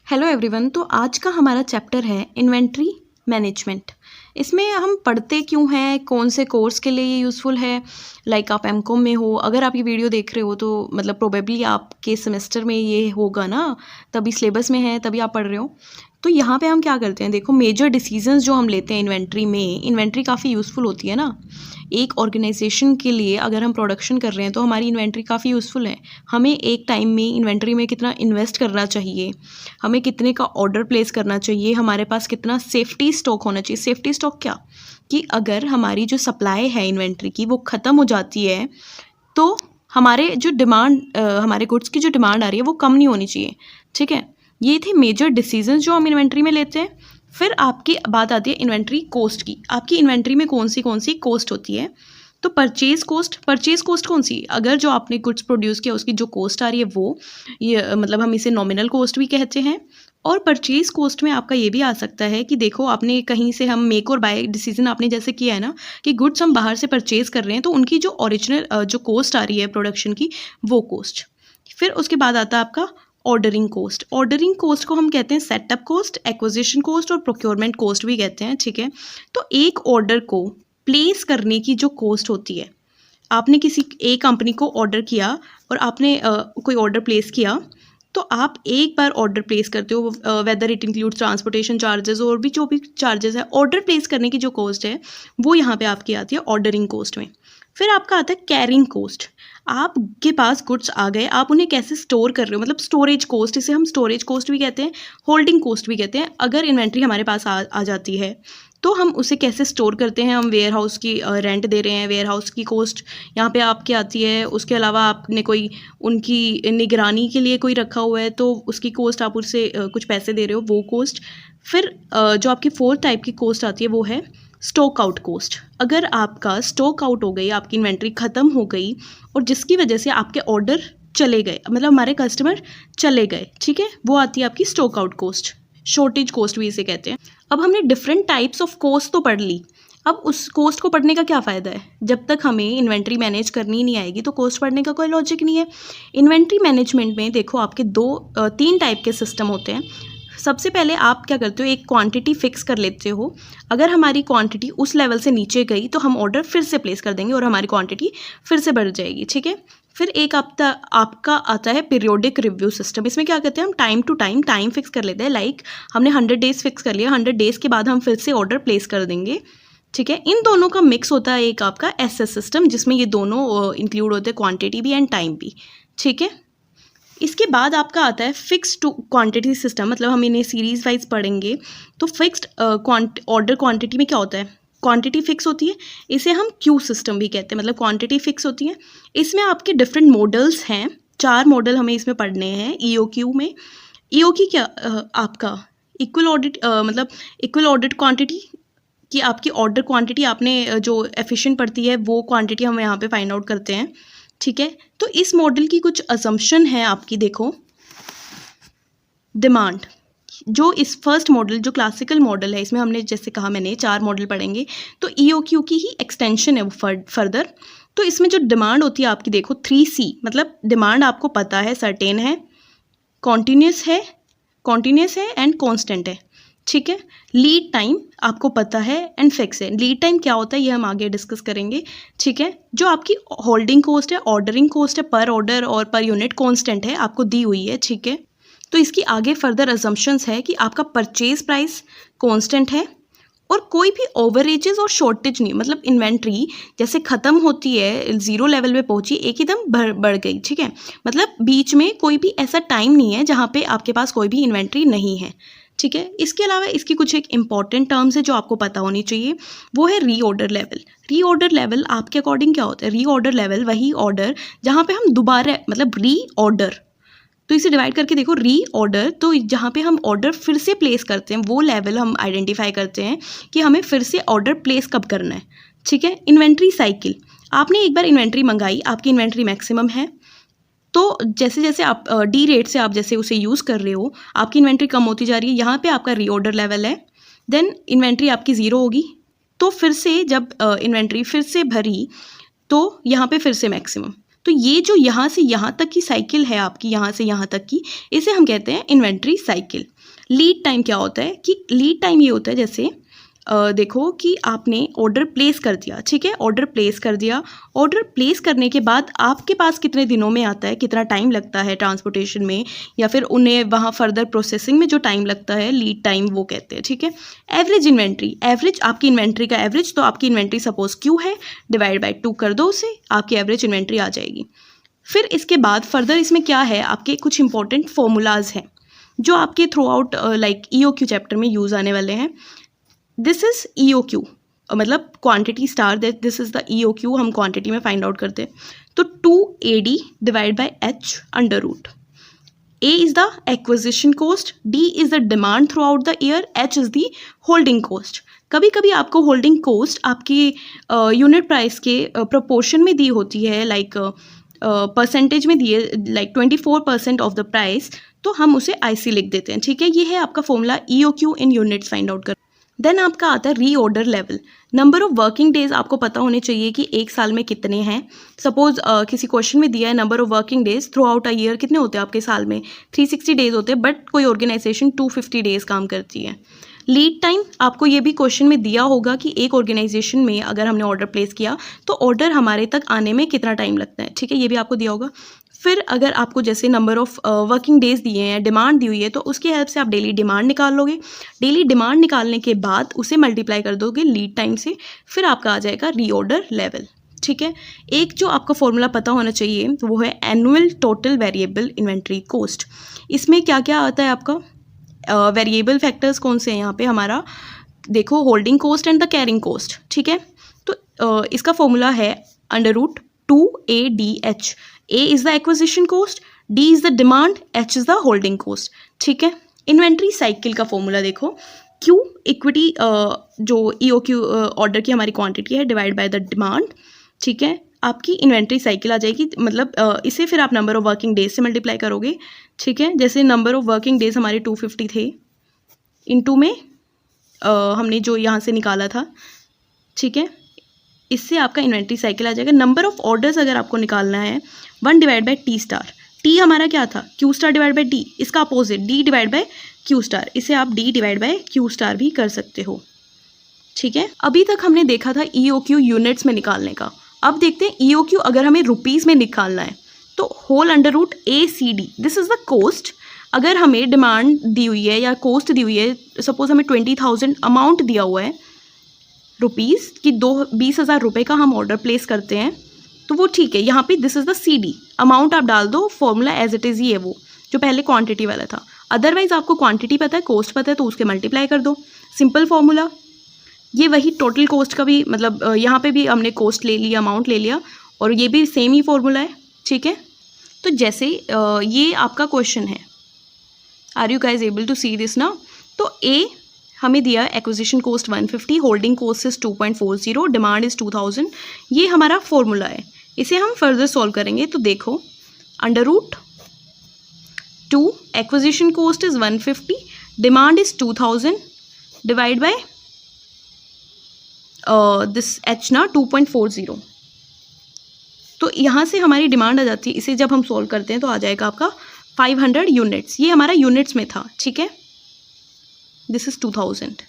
Hello everyone. तो आज का हमारा चैप्टर है इन्वेंट्री मैनेजमेंट। इसमें हम पढ़ते क्यों हैं, कौन से कोर्स के लिए ये यूज़फुल है। लाइक आप एमकॉम में हो, अगर आप ये वीडियो देख रहे हो तो मतलब प्रोबेबली आपके सेमेस्टर में ये होगा ना, तभी सिलेबस में है, तभी आप पढ़ रहे हो। तो यहाँ पे हम क्या करते हैं, देखो मेजर डिसीजंस जो हम लेते हैं इन्वेंट्री में, इन्वेंट्री काफ़ी यूज़फुल होती है ना एक ऑर्गेनाइजेशन के लिए। अगर हम प्रोडक्शन कर रहे हैं तो हमारी इन्वेंट्री काफ़ी यूज़फुल है। हमें एक टाइम में इन्वेंट्री में कितना इन्वेस्ट करना चाहिए, हमें कितने का ऑर्डर प्लेस करना चाहिए, हमारे पास कितना सेफ्टी स्टॉक होना चाहिए। सेफ्टी स्टॉक क्या, कि अगर हमारी जो सप्लाई है इन्वेंट्री की वो ख़त्म हो जाती है तो हमारे जो डिमांड हमारे गुड्स की जो डिमांड आ रही है वो कम नहीं होनी चाहिए। ठीक है, ये थे मेजर डिसीजंस जो हम इन्वेंट्री में लेते हैं। फिर आपकी बात आती है इन्वेंट्री कोस्ट की। आपकी इन्वेंट्री में कौन सी कोस्ट होती है। तो परचेज कोस्ट कौन सी, अगर जो आपने गुड्स प्रोड्यूस किया उसकी जो कोस्ट आ रही है वो ये मतलब हम इसे नॉमिनल कोस्ट भी कहते हैं। और परचेज कोस्ट में आपका ये भी आ सकता है कि देखो आपने कहीं से हम मेक और बाय डिसीजन आपने जैसे किया है ना कि गुड्स हम बाहर से परचेज कर रहे हैं तो उनकी जो ओरिजिनल जो कोस्ट आ रही है प्रोडक्शन की वो कोस्ट। फिर उसके बाद आता है आपका ऑर्डरिंग कोस्ट। ऑर्डरिंग कोस्ट को हम कहते हैं सेटअप कोस्ट, एक्विजिशन कोस्ट और प्रोक्योरमेंट कोस्ट भी कहते हैं। ठीक है, तो एक ऑर्डर को प्लेस करने की जो कोस्ट होती है, आपने किसी एक कंपनी को ऑर्डर किया और आपने कोई ऑर्डर प्लेस किया, तो आप एक बार ऑर्डर प्लेस करते हो, whether it includes transportation charges और भी जो भी चार्जेस है, ऑर्डर प्लेस करने की जो कॉस्ट है वो यहाँ पे आपकी आती है ऑर्डरिंग कोस्ट में। फिर आपका आता है कैरिंग कोस्ट। आपके पास गुड्स आ गए, आप उन्हें कैसे स्टोर कर रहे हो, मतलब स्टोरेज कोस्ट, इसे हम स्टोरेज कोस्ट भी कहते हैं, होल्डिंग कोस्ट भी कहते हैं। अगर इन्वेंट्री हमारे पास आ जाती है तो हम उसे कैसे स्टोर करते हैं, हम वेयर हाउस की रेंट दे रहे हैं, वेयर हाउस की कोस्ट यहाँ पे आपकी आती है। उसके अलावा आपने कोई उनकी निगरानी के लिए कोई रखा हुआ है तो उसकी कोस्ट आप उससे कुछ पैसे दे रहे हो, वो कोस्ट। फिर जो आपकी फोर्थ टाइप की कोस्ट आती है वो है स्टॉक आउट कोस्ट। अगर आपका स्टॉक आउट हो गई, आपकी इन्वेंट्री ख़त्म हो गई और जिसकी वजह से आपके ऑर्डर चले गए, मतलब हमारे कस्टमर चले गए, ठीक है, वो आती है आपकी stock out cost, shortage cost भी इसे कहते हैं। अब हमने डिफरेंट टाइप्स ऑफ कोस्ट तो पढ़ ली। अब उस कोस्ट को पढ़ने का क्या फ़ायदा है, जब तक हमें इन्वेंट्री मैनेज करनी नहीं आएगी तो कोस्ट पढ़ने का कोई लॉजिक नहीं है। इन्वेंट्री मैनेजमेंट में देखो आपके तीन टाइप के सिस्टम होते हैं। सबसे पहले आप क्या करते हो, एक क्वांटिटी फिक्स कर लेते हो। अगर हमारी क्वांटिटी उस लेवल से नीचे गई तो हम ऑर्डर फिर से प्लेस कर देंगे और हमारी क्वांटिटी फिर से बढ़ जाएगी। ठीक है, फिर एक आपका आता है पीरियोडिक रिव्यू सिस्टम। इसमें क्या करते हैं, हम टाइम टू टाइम फिक्स कर लेते हैं। लाइक हमने 100 डेज फिक्स कर लिया, 100 डेज़ के बाद हम फिर से ऑर्डर प्लेस कर देंगे। ठीक है, इन दोनों का मिक्स होता है एक आपका एसएस सिस्टम, जिसमें ये दोनों इंक्लूड होते हैं, क्वांटिटी भी एंड टाइम भी। ठीक है, इसके बाद आपका आता है फिक्स्ड क्वांटिटी सिस्टम, मतलब हम इन्हें सीरीज वाइज पढ़ेंगे। तो फिक्स्ड ऑर्डर क्वांटिटी में क्या होता है, क्वांटिटी फिक्स होती है, इसे हम क्यू सिस्टम भी कहते हैं, मतलब क्वांटिटी फिक्स होती है। इसमें आपके डिफरेंट मॉडल्स हैं, 4 मॉडल हमें इसमें पढ़ने हैं ईओक्यू में। ईओक्यू क्या आपका इक्वल ऑडिट, मतलब इक्वल ऑडिट क्वांटिटी कि आपकी ऑर्डर क्वांटिटी आपने जो एफिशिएंट पड़ती है वो क्वांटिटी हम यहाँ पे फाइंड आउट करते हैं। ठीक है, तो इस मॉडल की कुछ असम्पशन है आपकी। देखो डिमांड, जो इस फर्स्ट मॉडल जो क्लासिकल मॉडल है, इसमें हमने जैसे कहा मैंने 4 मॉडल पढ़ेंगे, तो ईओक्यू की ही एक्सटेंशन है वो फर्दर। तो इसमें जो डिमांड होती है आपकी, देखो 3C, मतलब डिमांड आपको पता है, सर्टेन है, कॉन्टीन्यूस है एंड कॉन्स्टेंट है। ठीक है, लीड टाइम आपको पता है एंड फिक्स है। लीड टाइम क्या होता है ये हम आगे डिस्कस करेंगे। ठीक है, जो आपकी होल्डिंग कॉस्ट है, ऑर्डरिंग कॉस्ट है, पर ऑर्डर और पर यूनिट कांस्टेंट है, आपको दी हुई है। ठीक है, तो इसकी आगे फर्दर अजम्पशंस है कि आपका परचेज प्राइस कांस्टेंट है और कोई भी ओवरेजेस और शॉर्टेज नहीं, मतलब इन्वेंट्री जैसे ख़त्म होती है, ज़ीरो लेवल पे पहुंची, एक ही दम बढ़ गई। ठीक है, मतलब बीच में कोई भी ऐसा टाइम नहीं है जहाँ पे आपके पास कोई भी इन्वेंट्री नहीं है। ठीक है, इसके अलावा इसकी कुछ एक इंपॉर्टेंट टर्म्स है जो आपको पता होनी चाहिए, वो है रीऑर्डर लेवल। रीऑर्डर लेवल आपके अकॉर्डिंग क्या होता है, रीऑर्डर लेवल वही ऑर्डर जहाँ पे हम दोबारा, मतलब रीऑर्डर, तो इसे डिवाइड करके देखो, रीऑर्डर तो जहाँ पे हम ऑर्डर फिर से प्लेस करते हैं वो लेवल हम आइडेंटिफाई करते हैं कि हमें फिर से ऑर्डर प्लेस कब करना है। ठीक है, इन्वेंट्री साइकिल, आपने एक बार इन्वेंट्री मंगाई, आपकी इन्वेंट्री मैक्सिमम है, तो जैसे जैसे आप डी रेट से आप जैसे उसे यूज़ कर रहे हो, आपकी इन्वेंट्री कम होती जा रही है, यहाँ पे आपका रीऑर्डर लेवल है। देन इन्वेंट्री आपकी 0 होगी, तो फिर से जब इन्वेंट्री फिर से भरी तो यहाँ पे फिर से मैक्सिमम। तो ये जो यहाँ से यहाँ तक की साइकिल है आपकी, यहाँ से यहाँ तक की, इसे हम कहते हैं इन्वेंट्री साइकिल। लीड टाइम क्या होता है कि लीड टाइम ये होता है जैसे देखो कि आपने ऑर्डर प्लेस कर दिया, ठीक है, ऑर्डर प्लेस कर दिया। ऑर्डर प्लेस करने के बाद आपके पास कितने दिनों में आता है, कितना टाइम लगता है ट्रांसपोर्टेशन में या फिर उन्हें वहाँ फर्दर प्रोसेसिंग में जो टाइम लगता है, लीड टाइम वो कहते हैं, ठीक है। एवरेज इन्वेंट्री, एवरेज आपकी इन्वेंट्री का एवरेज, तो आपकी इन्वेंट्री सपोज क्यू है, डिवाइड बाई 2 कर दो उसे, आपकी एवरेज इन्वेंट्री आ जाएगी। फिर इसके बाद फर्दर इसमें क्या है, आपके कुछ इंपॉर्टेंट फॉर्मूलाज हैं जो आपके throughout like EOQ chapter में यूज़ आने वाले हैं। दिस इज़ EOQ, मतलब quantity star, this is the EOQ, हम क्वांटिटी में फाइंड आउट करते हैं। तो 2AD divide by H under root. A is the acquisition cost, D is the demand throughout the year, H is the holding cost. कभी कभी आपको holding cost आपकी unit price के proportion में दी होती है, लाइक परसेंटेज में दिए, लाइक 24% ऑफ द प्राइस, तो हम उसे IC लिख देते हैं, ठीक है। ये है आपका फॉर्मूला EOQ इन यूनिट्स फाइंड आउट कर। देन आपका आता है reorder level. Number of working days आपको पता होने चाहिए कि एक साल में कितने हैं। सपोज किसी क्वेश्चन में दिया है number of working days through out a year कितने होते हैं आपके साल में, 360 डेज होते हैं, बट कोई ऑर्गेनाइजेशन 250 डेज काम करती है। लीड टाइम आपको ये भी क्वेश्चन में दिया होगा कि एक ऑर्गेनाइजेशन में अगर हमने ऑर्डर प्लेस किया तो ऑर्डर हमारे तक आने में कितना टाइम लगता है, ठीक है, ये भी आपको दिया होगा। फिर अगर आपको जैसे नंबर ऑफ़ वर्किंग डेज दिए हैं, डिमांड दी हुई है, तो उसकी हेल्प से आप डेली डिमांड निकाल लोगे। डेली डिमांड निकालने के बाद उसे मल्टीप्लाई कर दोगे लीड टाइम से, फिर आपका आ जाएगा रीऑर्डर लेवल, ठीक है। एक जो आपका फॉर्मूला पता होना चाहिए वो है annual total variable inventory cost. इसमें क्या क्या आता है आपका, वेरिएबल फैक्टर्स कौन से हैं यहाँ पे, हमारा देखो holding cost and the carrying cost, ठीक है। तो इसका फॉर्मूला है under root 2ADH। A is the acquisition cost, D is the demand, H is the holding cost, ठीक है। इन्वेंट्री साइकिल का फॉर्मूला देखो, Q इक्विटी जो EOQ ऑर्डर की हमारी क्वांटिटी है डिवाइड बाय द डिमांड, ठीक है। आपकी इन्वेंट्री साइकिल आ जाएगी, मतलब इसे फिर आप नंबर ऑफ वर्किंग डेज से मल्टीप्लाई करोगे, ठीक है। जैसे नंबर ऑफ वर्किंग डेज हमारे 250 थे, इनटू में हमने जो यहाँ से निकाला था, ठीक है, इससे आपका इन्वेंट्री साइकिल आ जाएगा। नंबर ऑफ ऑर्डर्स अगर आपको निकालना है 1 divide by T star, T हमारा क्या था, Q star divide by D, इसका opposite D divide by Q star, इसे आप D divide by Q star भी कर सकते हो, ठीक है। अभी तक हमने देखा था EOQ यूनिट्स में निकालने का, अब देखते हैं EOQ अगर हमें रुपीज़ में निकालना है तो whole under root ACD, this is the cost. अगर हमें डिमांड दी हुई है या कॉस्ट दी हुई है, सपोज हमें 20,000 अमाउंट दिया हुआ है रुपीज़ की, 20,000 रुपये का हम ऑर्डर प्लेस करते हैं, तो वो ठीक है। यहाँ पे this is the CD, amount आप डाल दो, फॉर्मूला एज इट इज़ ही है वो जो पहले क्वांटिटी वाला था। अदरवाइज आपको क्वांटिटी पता है, कॉस्ट पता है, तो उसके मल्टीप्लाई कर दो, सिंपल फॉर्मूला। ये वही टोटल कॉस्ट का भी, मतलब यहाँ पे भी हमने कॉस्ट ले लिया, अमाउंट ले लिया, और ये भी सेम ही फॉर्मूला है, ठीक है। तो जैसे ये आपका क्वेश्चन है, are you guys able to see this ना। तो A हमें दिया acquisition cost 150, holding cost is 2.40, demand is 2000, ये हमारा फॉर्मूला है। इसे हम फर्दर सॉल्व करेंगे तो देखो under root 2 acquisition cost is 150, demand is 2000 divide by this H ना 2.40, तो यहाँ से हमारी डिमांड आ जाती है। इसे जब हम सॉल्व करते हैं तो आ जाएगा आपका 500 यूनिट्स, ये हमारा यूनिट्स में था, ठीक है, दिस इज़ 2000।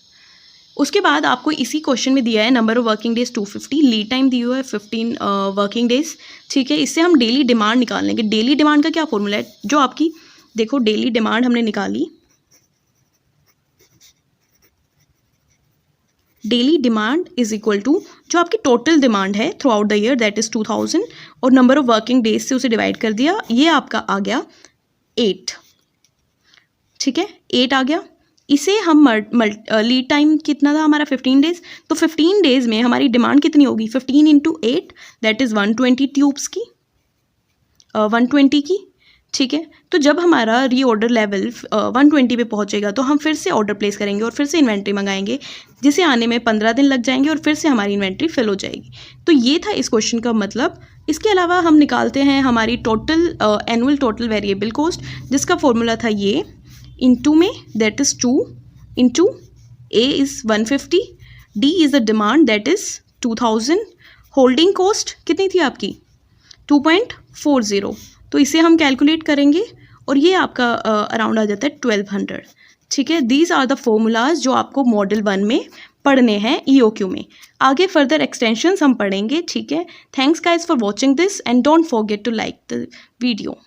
उसके बाद आपको इसी क्वेश्चन में दिया है number of working days 250, lead time दिया हुआ है 15 वर्किंग डेज, ठीक है। इससे हम डेली डिमांड निकाल लेंगे। डेली डिमांड का क्या फॉर्मूला है, जो आपकी देखो डेली डिमांड हमने निकाली, daily demand is equal to जो आपकी टोटल डिमांड है throughout the year, that is 2000, और नंबर ऑफ वर्किंग डेज से उसे डिवाइड कर दिया, ये आपका आ गया 8, ठीक है, 8 आ गया। इसे हम लीड टाइम कितना था हमारा 15 डेज, तो 15 डेज में हमारी डिमांड कितनी होगी, 15 इंटू 8 दैट इज़ 120 ट्यूब्स की, 120 की, ठीक है। तो जब हमारा रीऑर्डर लेवल 120 पे पहुंचेगा तो हम फिर से ऑर्डर प्लेस करेंगे और फिर से इन्वेंट्री मंगाएंगे, जिसे आने में 15 दिन लग जाएंगे और फिर से हमारी इन्वेंट्री फिल हो जाएगी। तो ये था इस क्वेश्चन का मतलब। इसके अलावा हम निकालते हैं हमारी total annual total variable cost, जिसका फॉर्मूला था ये इंटू में, that is 2 into A is 150, D is the demand that is 2000, holding cost कितनी थी आपकी 2.40, तो इसे हम कैलकुलेट करेंगे और ये आपका अराउंड आ जाता है 1200। ठीक है, दीज आर द फॉर्मूलाज जो आपको मॉडल 1 में पढ़ने हैं EOQ में। आगे फर्दर एक्सटेंशंस हम पढ़ेंगे। ठीक है, thanks guys for watching this and don't forget to like the video.